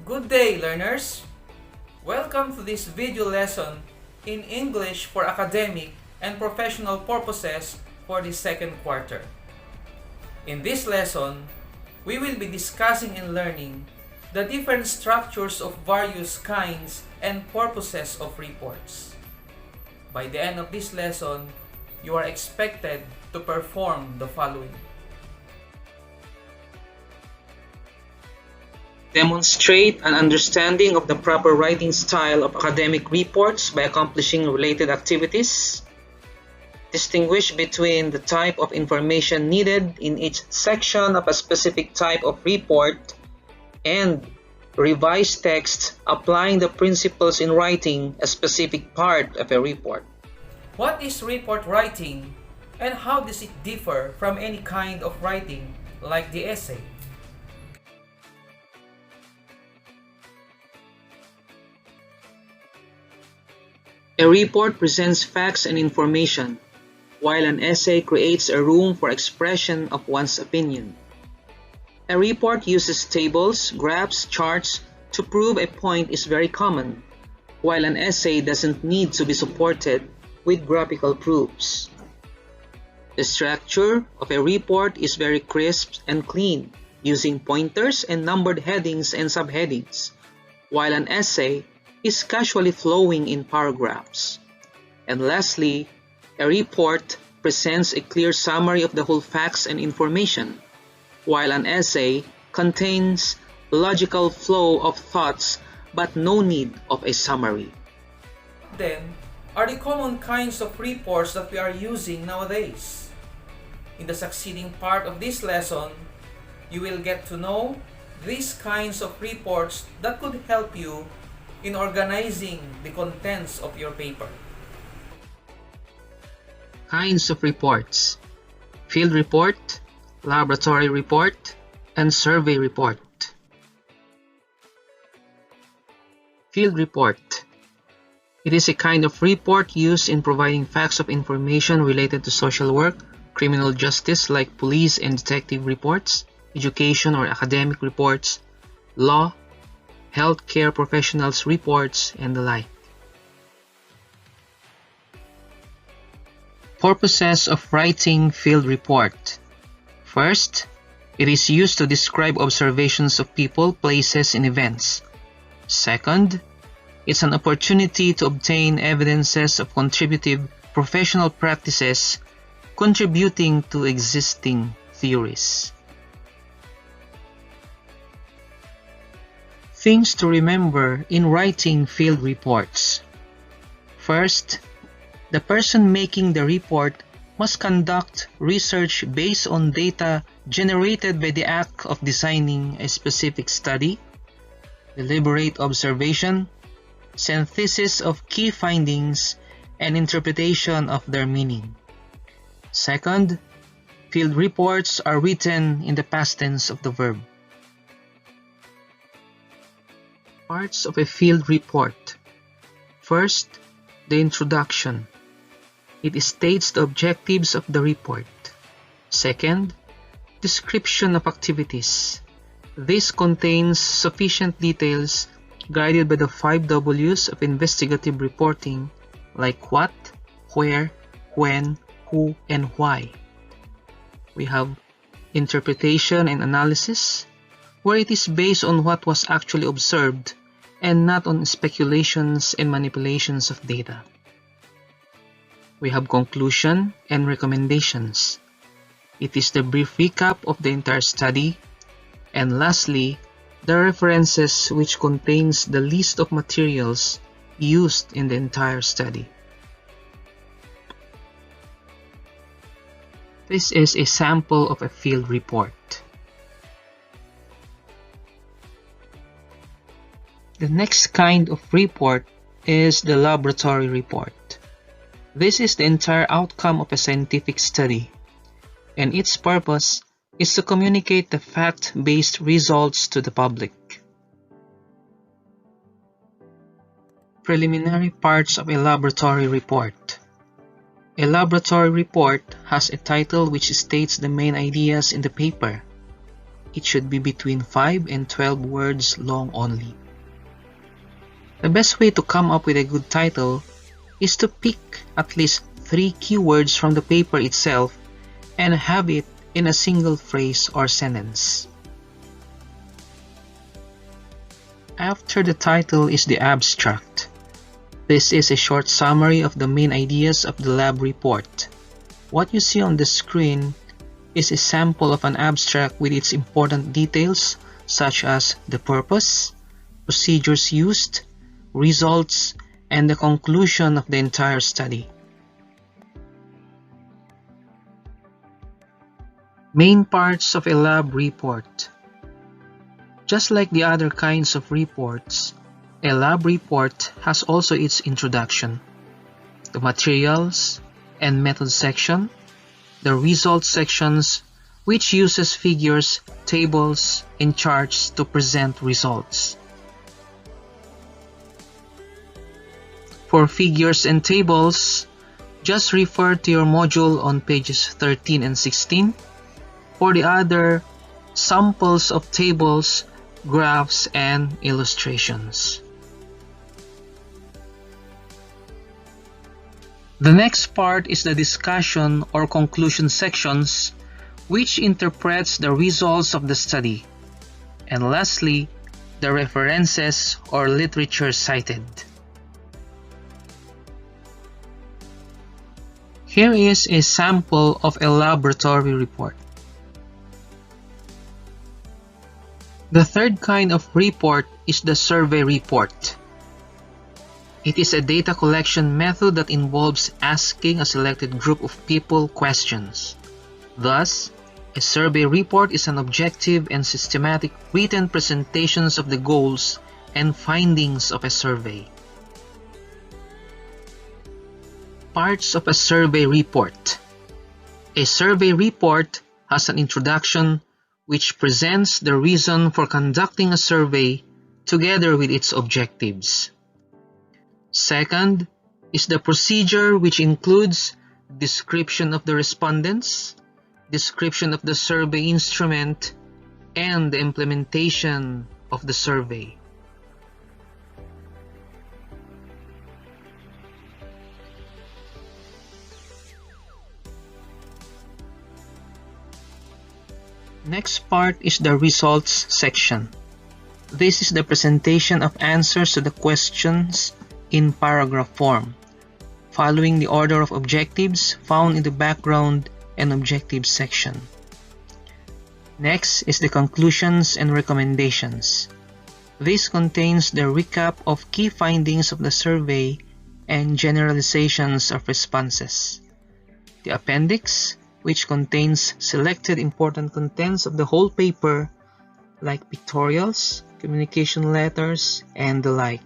Good day, learners! Welcome to this video lesson in English for academic and professional purposes for the second quarter. In this lesson, we will be discussing and learning the different structures of various kinds and purposes of reports. By the end of this lesson, you are expected to perform the following. Demonstrate an understanding of the proper writing style of academic reports by accomplishing related activities. Distinguish between the type of information needed in each section of a specific type of report, and revise text applying the principles in writing a specific part of a report. What is report writing, and how does it differ from any kind of writing like the essay? A report presents facts and information, while an essay creates a room for expression of one's opinion. A report uses tables, graphs, charts to prove a point is very common, while an essay doesn't need to be supported with graphical proofs. The structure of a report is very crisp and clean, using pointers and numbered headings and subheadings, while an essay is casually flowing in paragraphs. And lastly, a report presents a clear summary of the whole facts and information, while an essay contains logical flow of thoughts but no need of a summary. Then, are the common kinds of reports that we are using nowadays? In the succeeding part of this lesson, you will get to know these kinds of reports that could help you in organizing the contents of your paper. Kinds of reports: field report, laboratory report, and survey report. Field report. It is a kind of report used in providing facts of information related to social work, criminal justice like police and detective reports, education or academic reports, law, healthcare professionals reports, and the like. Purposes of writing field report. First, it is used to describe observations of people, places, and events. Second, it's an opportunity to obtain evidences of contributive professional practices contributing to existing theories. Things to remember in writing field reports. First, the person making the report must conduct research based on data generated by the act of designing a specific study, deliberate observation, synthesis of key findings, and interpretation of their meaning. Second, field reports are written in the past tense of the verb. Parts of a field report. First, the introduction. It states the objectives of the report. Second, description of activities. This contains sufficient details guided by the 5 W's of investigative reporting, like what, where, when, who, and why. We have interpretation and analysis, where it is based on what was actually observed and not on speculations and manipulations of data. We have conclusion and recommendations. It is the brief recap of the entire study. And lastly, the references, which contains the list of materials used in the entire study. This is a sample of a field report. The next kind of report is the laboratory report. This is the entire outcome of a scientific study, and its purpose is to communicate the fact-based results to the public. Preliminary parts of a laboratory report. A laboratory report has a title which states the main ideas in the paper. It should be between 5 and 12 words long only. The best way to come up with a good title is to pick at least 3 keywords from the paper itself and have it in a single phrase or sentence. After the title is the abstract. This is a short summary of the main ideas of the lab report. What you see on the screen is a sample of an abstract with its important details such as the purpose, procedures used, results, and the conclusion of the entire study. Main parts of a lab report. Just like the other kinds of reports, a lab report has also its introduction, the materials and method section, the results sections, which uses figures, tables, and charts to present results. For figures and tables, just refer to your module on pages 13 and 16. For the other, samples of tables, graphs, and illustrations. The next part is the discussion or conclusion sections, which interprets the results of the study. And lastly, the references or literature cited. Here is a sample of a laboratory report. The third kind of report is the survey report. It is a data collection method that involves asking a selected group of people questions. Thus, a survey report is an objective and systematic written presentations of the goals and findings of a survey. Parts of a survey report. A survey report has an introduction which presents the reason for conducting a survey together with its objectives. Second is the procedure, which includes description of the respondents, description of the survey instrument, and the implementation of the survey. Next part is the results section. This is the presentation of answers to the questions in paragraph form, following the order of objectives found in the background and objectives section. Next is the conclusions and recommendations. This contains the recap of key findings of the survey and generalizations of responses. The appendix, which contains selected important contents of the whole paper, like pictorials, communication letters, and the like.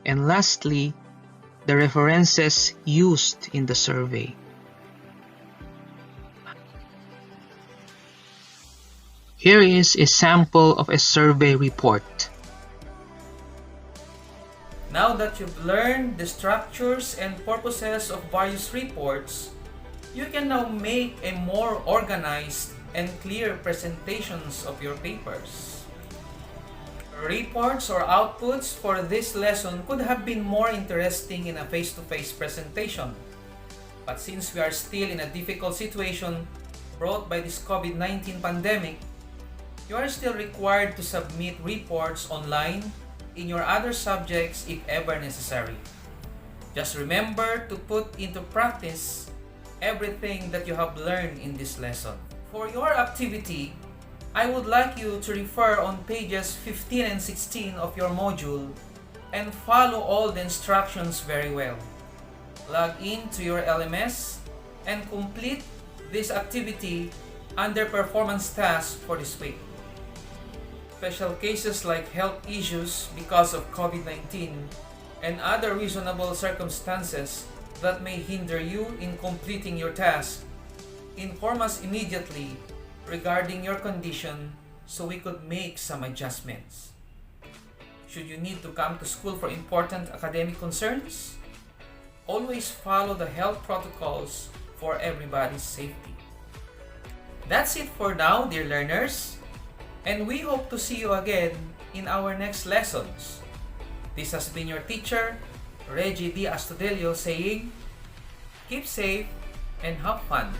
And lastly, the references used in the survey. Here is a sample of a survey report. Now that you've learned the structures and purposes of various reports, you can now make a more organized and clear presentations of your papers. Reports or outputs for this lesson could have been more interesting in a face-to-face presentation. But since we are still in a difficult situation brought by this COVID-19 pandemic, you are still required to submit reports online in your other subjects if ever necessary. Just remember to put into practice everything that you have learned in this lesson. For your activity, I would like you to refer on pages 15 and 16 of your module and follow all the instructions very well. Log in to your LMS and complete this activity under performance tasks for this week. Special cases like health issues because of COVID-19 and other reasonable circumstances that may hinder you in completing your task, inform us immediately regarding your condition so we could make some adjustments. Should you need to come to school for important academic concerns, always follow the health protocols for everybody's safety. That's it for now, dear learners. And we hope to see you again in our next lessons. This has been your teacher, Reggie D. Astudillo, saying, keep safe and have fun.